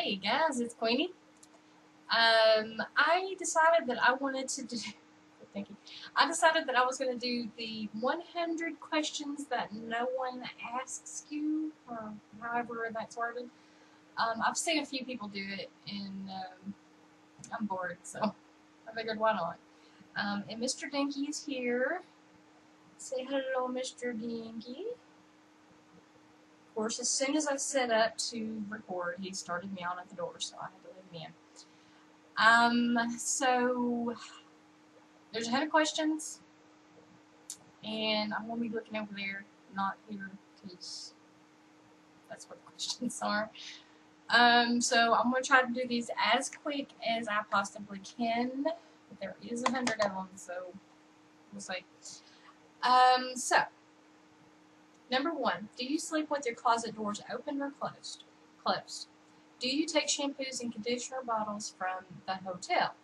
Hey guys, it's Queenie. I decided that I wanted to do. Thank you. I decided that I was going to do the 100 questions that no one asks you, or however that's worded. I've seen a few people do it, and I'm bored, so I figured why not. And Mr. Dinky is here. Say hello, Mr. Dinky. Of course, as soon as I set up to record, he started meowing at the door, so I had to leave him in. So there's 100 questions, and I'm going to be looking over there, not here, because that's where the questions are. So I'm going to try to do these as quick as I possibly can, but there is 100 of them, so we'll see. So, number 1, do you sleep with your closet doors open or closed? Closed. Do you take shampoos and conditioner bottles from the hotel?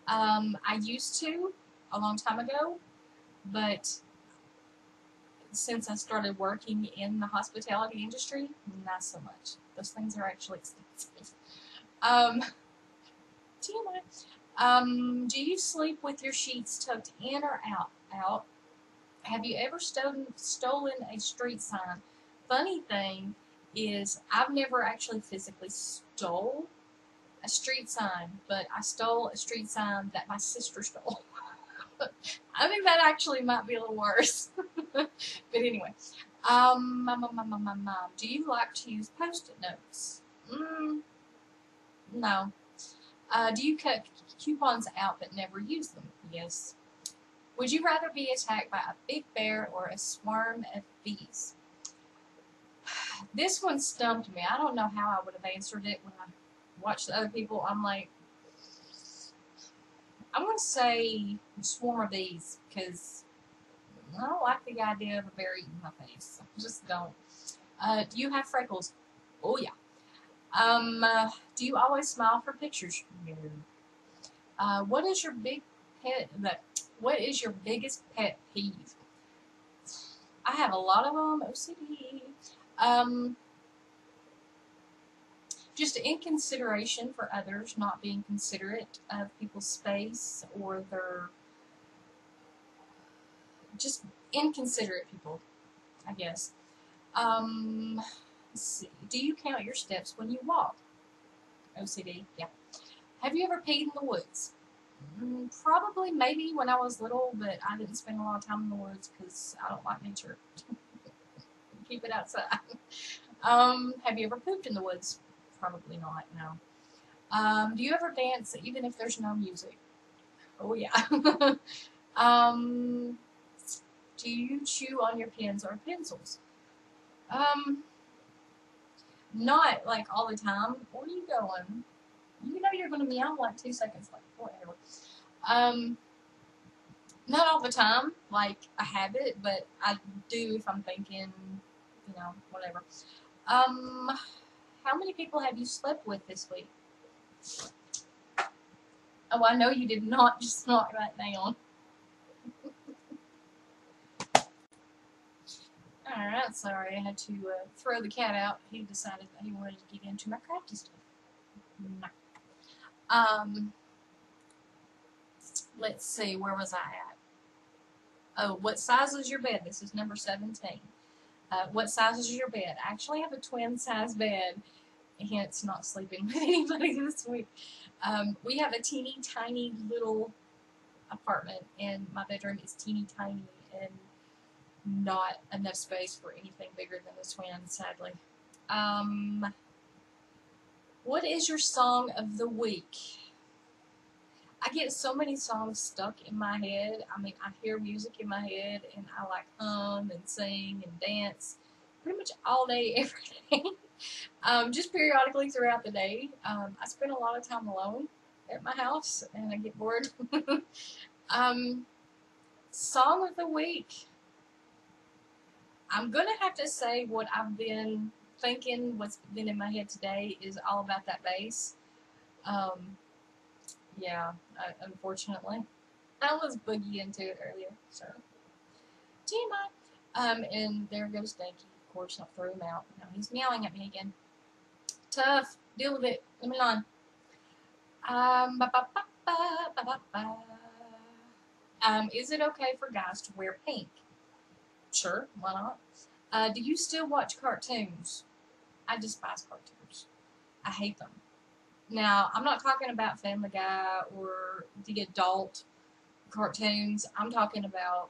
I used to a long time ago, but since I started working in the hospitality industry, not so much. Those things are actually expensive. Do you sleep with your sheets tucked in or out? Out. Have you ever stolen a street sign? Funny thing is, I've never actually physically stole a street sign, but I stole a street sign that my sister stole. I think that actually might be a little worse. But anyway, do you like to use Post-it notes? No. Do you cut coupons out but never use them? Yes. Would you rather be attacked by a big bear or a swarm of bees? This one stumped me. I don't know how I would have answered it when I watched the other people. I'm like, I'm going to say swarm of bees, because I don't like the idea of a bear eating my face. I just don't. Do you have freckles? Oh, yeah. Do you always smile for pictures? No. What is your what is your biggest pet peeve? I have a lot of them. OCD. Just inconsideration for others, not being considerate of people's space or their, just inconsiderate people, I guess. Let's see. Do you count your steps when you walk? OCD, yeah. Have you ever peed in the woods? Probably, maybe when I was little, but I didn't spend a lot of time in the woods because I don't like nature. Keep it outside. Have you ever pooped in the woods? Probably not, no. Do you ever dance even if there's no music? Oh, yeah. Do you chew on your pens or pencils? Not like all the time. Where are you going? You know you're going to meow in like 2 seconds, like whatever. Not all the time, like a habit, but I do if I'm thinking, whatever. How many people have you slept with this week? Oh, I know you did not just knock that down. Alright, sorry, I had to throw the cat out. He decided that he wanted to get into my crafty stuff. No. Let's see, where was I at? Oh, what size is your bed? This is number 17. What size is your bed? I actually have a twin size bed, hence not sleeping with anybody this week. We have a teeny tiny little apartment, and my bedroom is teeny tiny and not enough space for anything bigger than the twin, sadly. What is your song of the week? I get so many songs stuck in my head. I mean, I hear music in my head, and I like hum and sing and dance pretty much all day, every day. Just periodically throughout the day. I spend a lot of time alone at my house, and I get bored. Song of the week. I'm going to have to say what I've been thinking, what's been in my head today is All About That Bass. Yeah, unfortunately. I was boogieing to it earlier, so. TMI. And there goes Danky. Of course, I threw him out. Now he's meowing at me again. Tough. Deal with it. Let me on. Ba, ba, ba, ba, ba, ba, ba. Is it okay for guys to wear pink? Sure, why not? Do you still watch cartoons? I despise cartoons. I hate them. Now, I'm not talking about Family Guy or the adult cartoons. I'm talking about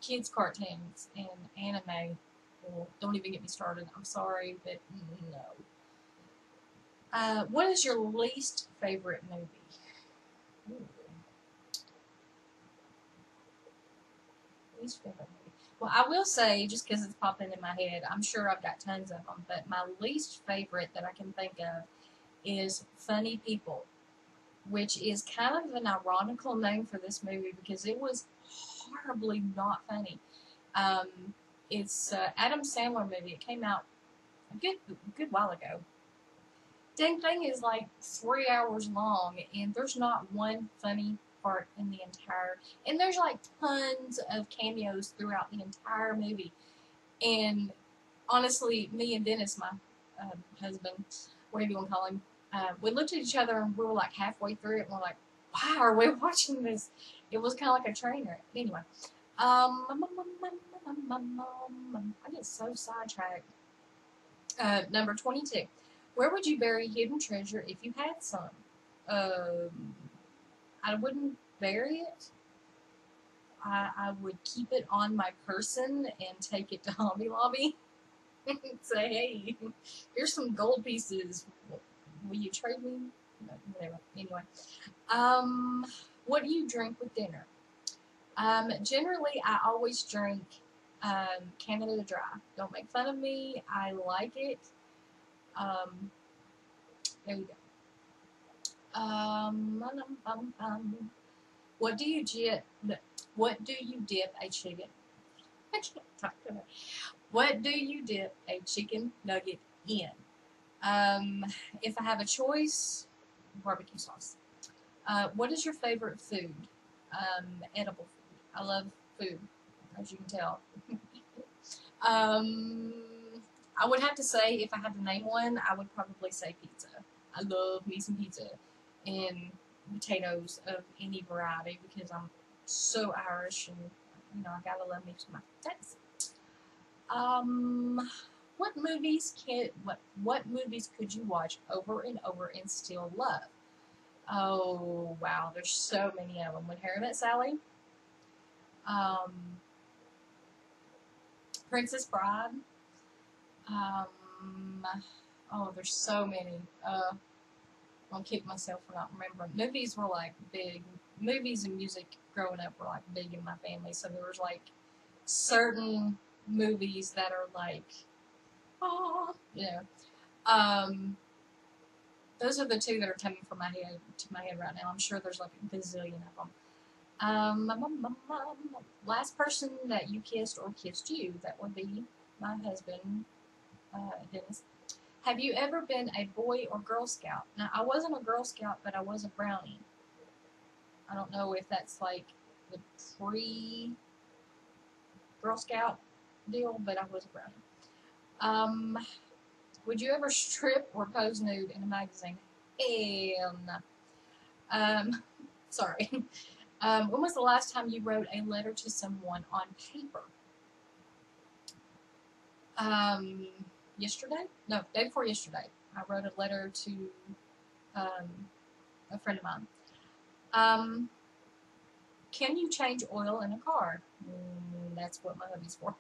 kids' cartoons and anime. Well, don't even get me started. I'm sorry, but no. What is your least favorite movie? Ooh. Least favorite movie. Well, I will say, just because it's popping in my head, I'm sure I've got tons of them, but my least favorite that I can think of is Funny People, which is kind of an ironical name for this movie because it was horribly not funny. It's an Adam Sandler movie. It came out a good while ago. Dang thing is like 3 hours long, and there's not one funny part in the entire. And there's like tons of cameos throughout the entire movie. And honestly, me and Dennis, my husband, whatever you want to call him, we looked at each other and we were like halfway through it, and we're like, "Why are we watching this?" It was kind of like a train wreck. Anyway, I get so sidetracked. Number 22. Where would you bury hidden treasure if you had some? I wouldn't bury it. I would keep it on my person and take it to Hobby Lobby and say, hey, here's some gold pieces. Will you trade me? No, whatever. Anyway. What do you drink with dinner? Generally, I always drink Canada Dry. Don't make fun of me. I like it. There we go. What do you dip a chicken? I can't talk to her. What do you dip a chicken nugget in? If I have a choice, barbecue sauce. What is your favorite food? Edible food. I love food, as you can tell. I would have to say, if I had to name one, I would probably say pizza. I love me some pizza and potatoes of any variety because I'm so Irish and, I gotta love me some potatoes. What movies could you watch over and over and still love? Oh, wow, there's so many of them. When Harry Met Sally, Princess Bride, there's so many. I'll kick myself for not remembering. Movies were like big. Movies and music growing up were like big in my family. So there was like certain movies that are like, those are the two that are coming from my head to my head right now. I'm sure there's like a gazillion of them. Last person that you kissed or kissed you, that would be my husband, Dennis. Have you ever been a Boy or Girl Scout? Now, I wasn't a Girl Scout, but I was a Brownie. I don't know if that's like the pre-Girl Scout deal, but I was a Brownie. Would you ever strip or pose nude in a magazine? Hell no. Sorry. When was the last time you wrote a letter to someone on paper? Yesterday? No, day before yesterday. I wrote a letter to a friend of mine. Can you change oil in a car? That's what my hubby's for.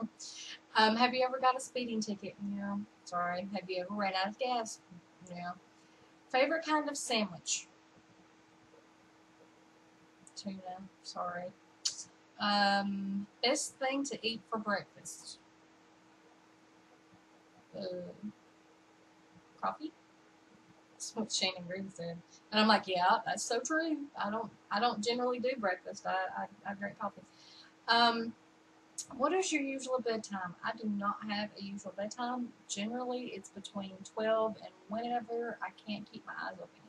Have you ever got a speeding ticket? No. Sorry. Have you ever ran out of gas? No. Favorite kind of sandwich? Tuna. Sorry. Best thing to eat for breakfast? Coffee. That's what Shannon Green said, and I'm like, yeah, that's so true. I don't generally do breakfast. I drink coffee. What is your usual bedtime? I do not have a usual bedtime. Generally, it's between 12 and whenever I can't keep my eyes open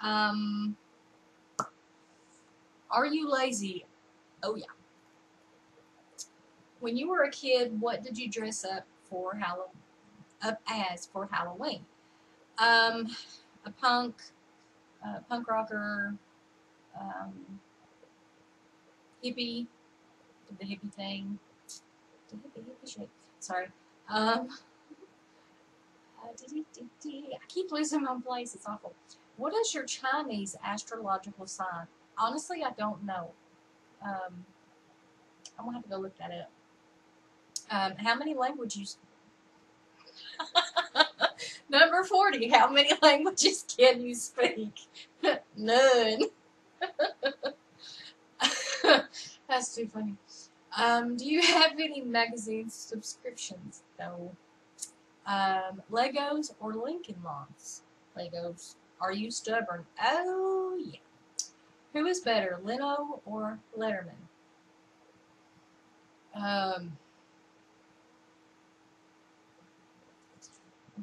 anymore. Are you lazy? Oh yeah. When you were a kid, what did you dress up for Halloween? up as for Halloween? A punk rocker, hippie, did the hippie thing, the hippie shape. Sorry. I keep losing my place. It's awful. What is your Chinese astrological sign? Honestly, I don't know. I'm gonna have to go look that up. How many languages? Number 40. How many languages can you speak? None. That's too funny. Do you have any magazine subscriptions? No. Legos or Lincoln Logs? Legos. Are you stubborn? Oh, yeah. Who is better, Leno or Letterman?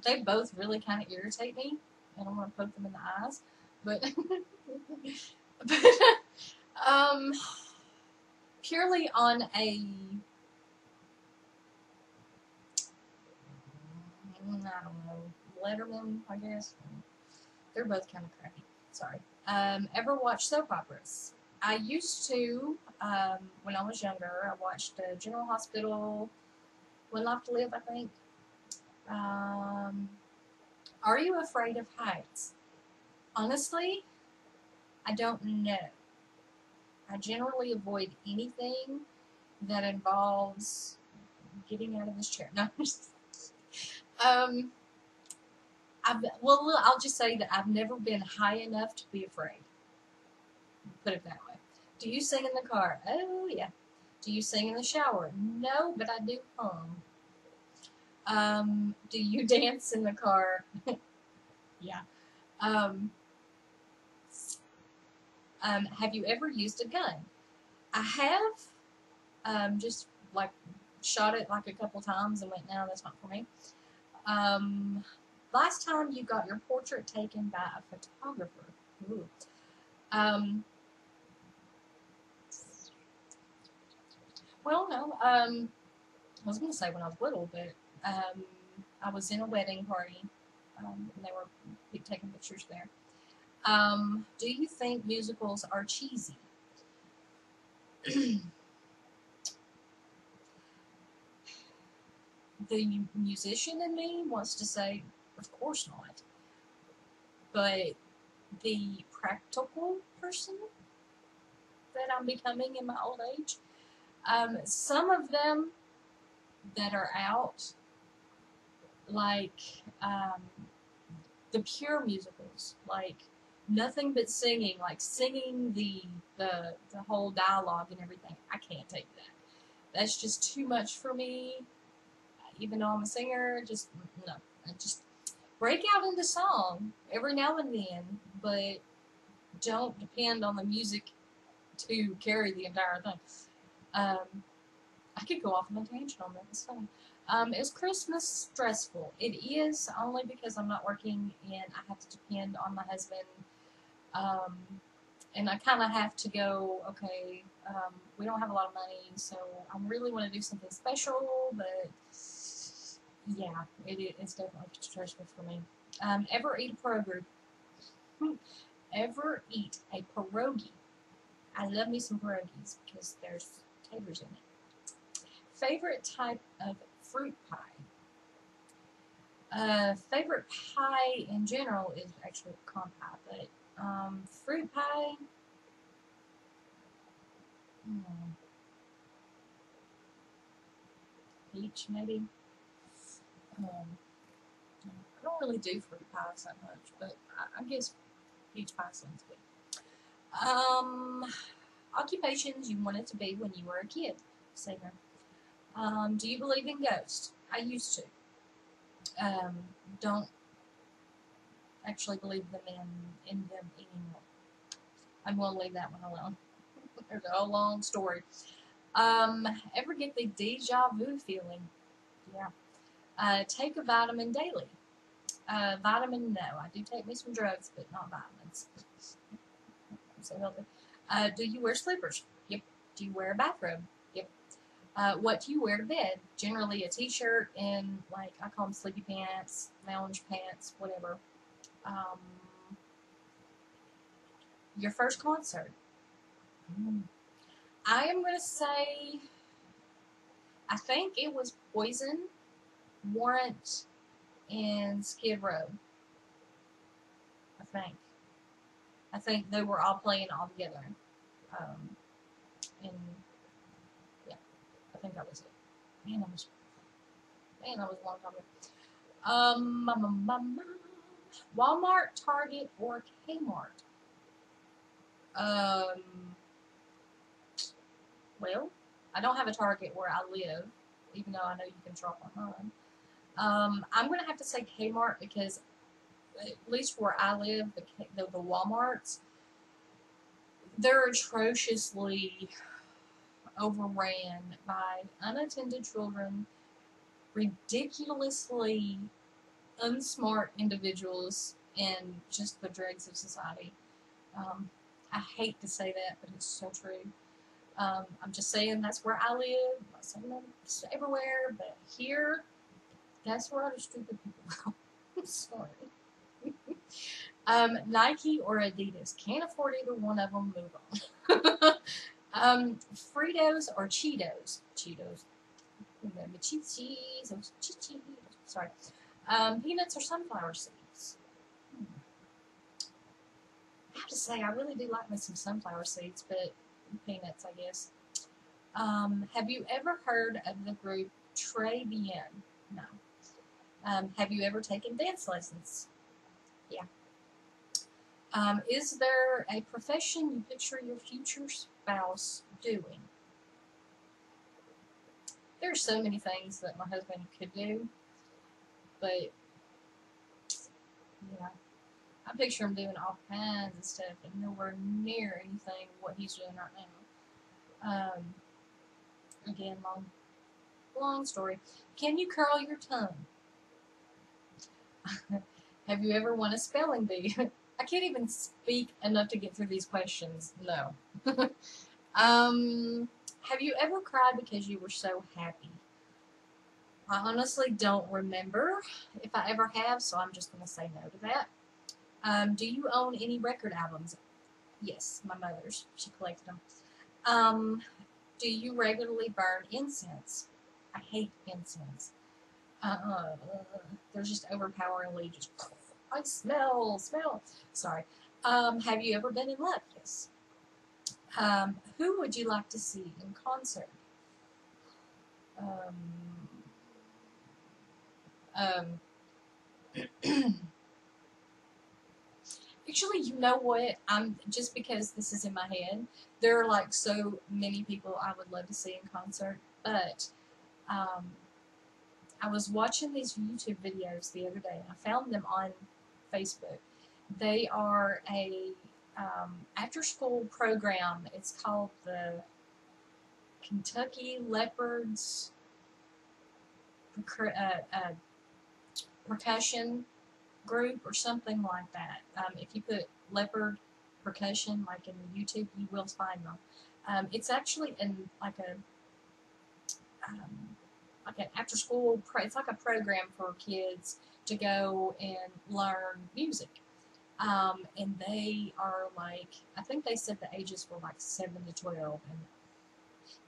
They both really kind of irritate me. I don't want to poke them in the eyes, but, but purely on a, I don't know, Letterman, I guess. They're both kind of crappy. Sorry. Ever watch soap operas? I used to, when I was younger. I watched General Hospital, One Life to Live, I think. Are you afraid of heights? Honestly, I don't know. I generally avoid anything that involves getting out of this chair. No, well, I'll just say that I've never been high enough to be afraid. Put it that way. Do you sing in the car? Oh, yeah. Do you sing in the shower? No, but I do hum. Do you dance in the car? Yeah. Have you ever used a gun? I have. Just like shot it like a couple times and went, no, that's not for me. Last time you got your portrait taken by a photographer. Ooh. Well, no. I was going to say when I was little, but I was in a wedding party, and they were taking pictures there. Do you think musicals are cheesy? The musician in me wants to say, of course not. But the practical person that I'm becoming in my old age, some of them that are out, like the pure musicals, like nothing but singing, like singing the whole dialogue and everything. I can't take that. That's just too much for me. Even though I'm a singer, just no. I just break out into song every now and then, but don't depend on the music to carry the entire thing. I could go off on a tangent on that. It's funny. Is Christmas stressful? It is, only because I'm not working and I have to depend on my husband. And I kind of have to go, okay, we don't have a lot of money, so I really want to do something special, but yeah, it's definitely stressful for me. Ever eat a pierogi? Ever eat a pierogi? I love me some pierogies because there's taters in it. Favorite type of fruit pie? Favorite pie in general is actually pecan pie, but fruit pie, peach maybe. I don't really do fruit pies that much, but I guess peach pie sounds good. Occupations you wanted to be when you were a kid. Singer. Do you believe in ghosts? I used to. Don't actually believe them in them anymore. I'm going to leave that one alone. There's a whole long story. Ever get the deja vu feeling? Yeah. Take a vitamin daily. Vitamin, no. I do take me some drugs, but not vitamins. I'm so healthy. Do you wear slippers? Yep. Do you wear a bathrobe? Yep. What do you wear to bed? Generally a t-shirt and, like, I call them sleepy pants, lounge pants, whatever. Your first concert. I am going to say, I think it was Poison, Warrant, and Skid Row. I think they were all playing all together. And yeah, I think that was it. Man, that was a long time ago. Walmart, Target, or Kmart? Well, I don't have a Target where I live, even though I know you can shop online. I'm going to have to say Kmart because at least where I live, the Walmarts, they're atrociously overran by unattended children, ridiculously unsmart individuals, and just the dregs of society. I hate to say that, but it's so true. I'm just saying that's where I live. I'm not saying it's everywhere, but here, that's where all the stupid people go. I'm sorry. Nike or Adidas? Can't afford either one of them. Move on. Fritos or Cheetos? Cheetos. Remember Cheetos. Sorry. Peanuts or sunflower seeds? I have to say, I really do like me some sunflower seeds, but peanuts, I guess. Have you ever heard of the group Très Bien? No. Have you ever taken dance lessons? Yeah. Is there a profession you picture your future spouse doing? There are so many things that my husband could do, but yeah, I picture him doing all kinds of stuff and nowhere near anything what he's doing right now. Again, long story. Can you curl your tongue? Have you ever won a spelling bee? I can't even speak enough to get through these questions. No. Have you ever cried because you were so happy? I honestly don't remember if I ever have, so I'm just going to say no to that. Do you own any record albums? Yes, my mother's. She collected them. Do you regularly burn incense? I hate incense. They're just overpoweringly just, I smell. Sorry. Have you ever been in love? Yes. Who would you like to see in concert? Actually, you know what? Just because this is in my head, there are like so many people I would love to see in concert, but I was watching these YouTube videos the other day, and I found them on Facebook. They are a after-school program. It's called the Kentucky Leopards Percussion Group or something like that. If you put leopard percussion like in YouTube, you will find them. It's actually like an after school. It's like a program for kids to go and learn music. And they are like, I think they said the ages were like 7 to 12. And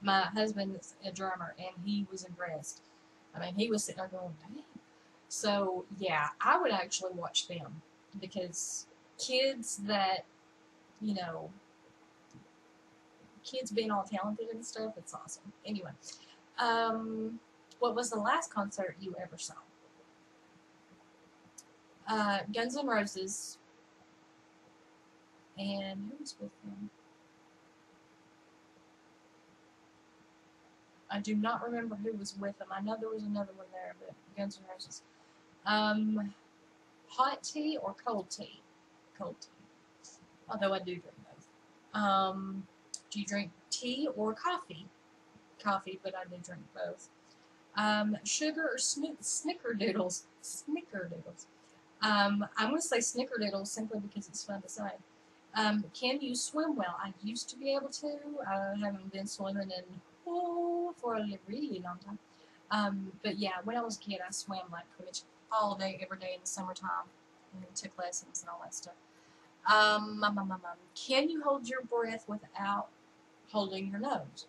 my husband's a drummer, and he was impressed. I mean, he was sitting there going, dang. So, yeah, I would actually watch them because kids that, you know, kids being all talented and stuff, it's awesome. Anyway, what was the last concert you ever saw? Guns N' Roses. And who was with them? I do not remember who was with them. I know there was another one there, but Guns N' Roses. Hot tea or cold tea? Cold tea. Although I do drink both. Do you drink tea or coffee? Coffee, but I do drink both. Sugar or snickerdoodles? Snickerdoodles. I'm going to say snickerdoodles simply because it's fun to say. Can you swim well? I used to be able to. I haven't been swimming in for a really long time. But yeah, when I was a kid, I swam like pretty much all day, every day in the summertime, and took lessons and all that stuff. Can you hold your breath without holding your nose?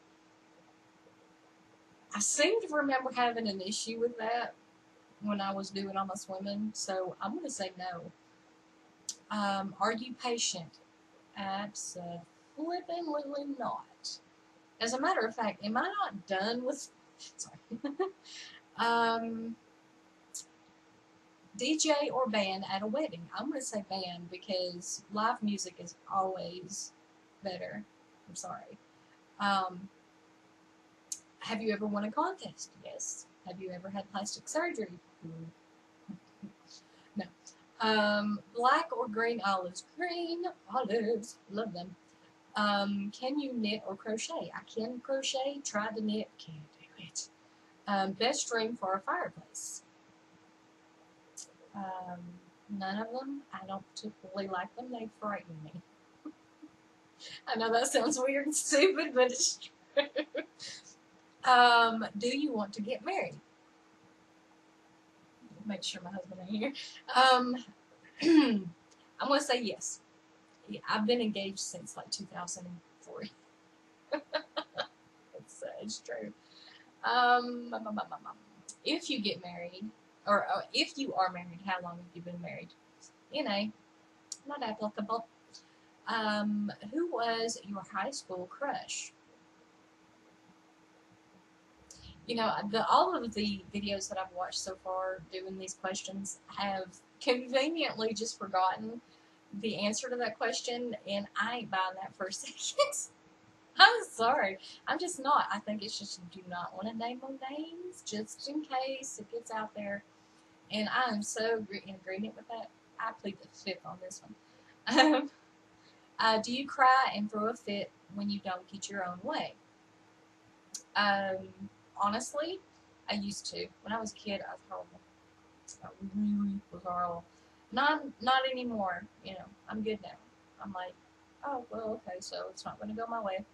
I seem to remember having an issue with that when I was doing all my swimming, so I'm going to say no. Are you patient? Absolutely not. As a matter of fact, am I not done with... Sorry. DJ or band at a wedding? I'm going to say band because live music is always better. I'm sorry. Have you ever won a contest? Yes. Have you ever had plastic surgery? No. Black or green olives? Green olives. Love them. Can you knit or crochet? I can crochet. Tried to knit. Can't do it. Best room for a fireplace? None of them. I don't particularly like them. They frighten me. I know that sounds weird and stupid, but it's true. Do you want to get married? Make sure my husband ain't here. I'm going to say yes. Yeah, I've been engaged since like 2003. It's true. If you get married, or if you are married, how long have you been married? NA, not applicable. Who was your high school crush? You know, all of the videos that I've watched so far doing these questions have conveniently just forgotten the answer to that question, and I ain't buying that for a second. I'm sorry. I'm just not. I think it's just you do not want to name no names just in case it gets out there. And I am so in agreement with that. I plead the fifth on this one. Do you cry and throw a fit when you don't get your own way? Honestly, I used to. When I was a kid, I was horrible. I really was horrible. Not anymore. You know, I'm good now. I'm like, oh, well, okay, so it's not going to go my way.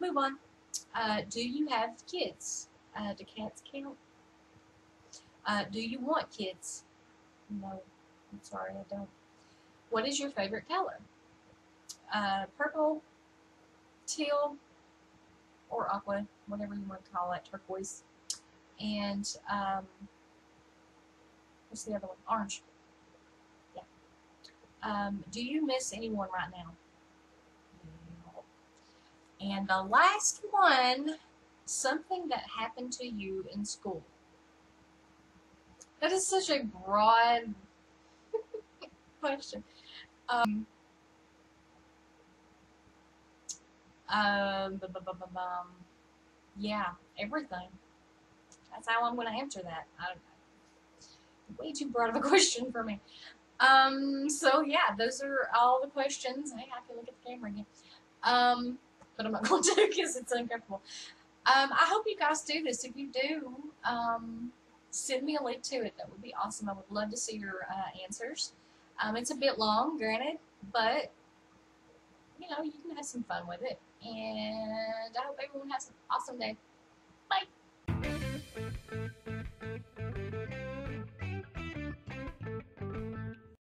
Move on. Do you have kids? Do cats count? Do you want kids? No. I'm sorry, I don't. What is your favorite color? Purple, teal, or aqua, whatever you want to call it, turquoise. And, what's the other one? Orange. Yeah. Do you miss anyone right now? No. And the last one, something that happened to you in school. That is such a broad question. Yeah, everything. That's how I'm going to answer that. Way too broad of a question for me. So yeah, those are all the questions. Hey, I can look at the camera again. But I'm not going to because it's uncomfortable. I hope you guys do this. If you do, send me a link to it. That would be awesome. I would love to see your answers. It's a bit long, granted, but you know, you can have some fun with it. And I hope everyone has an awesome day. Bye.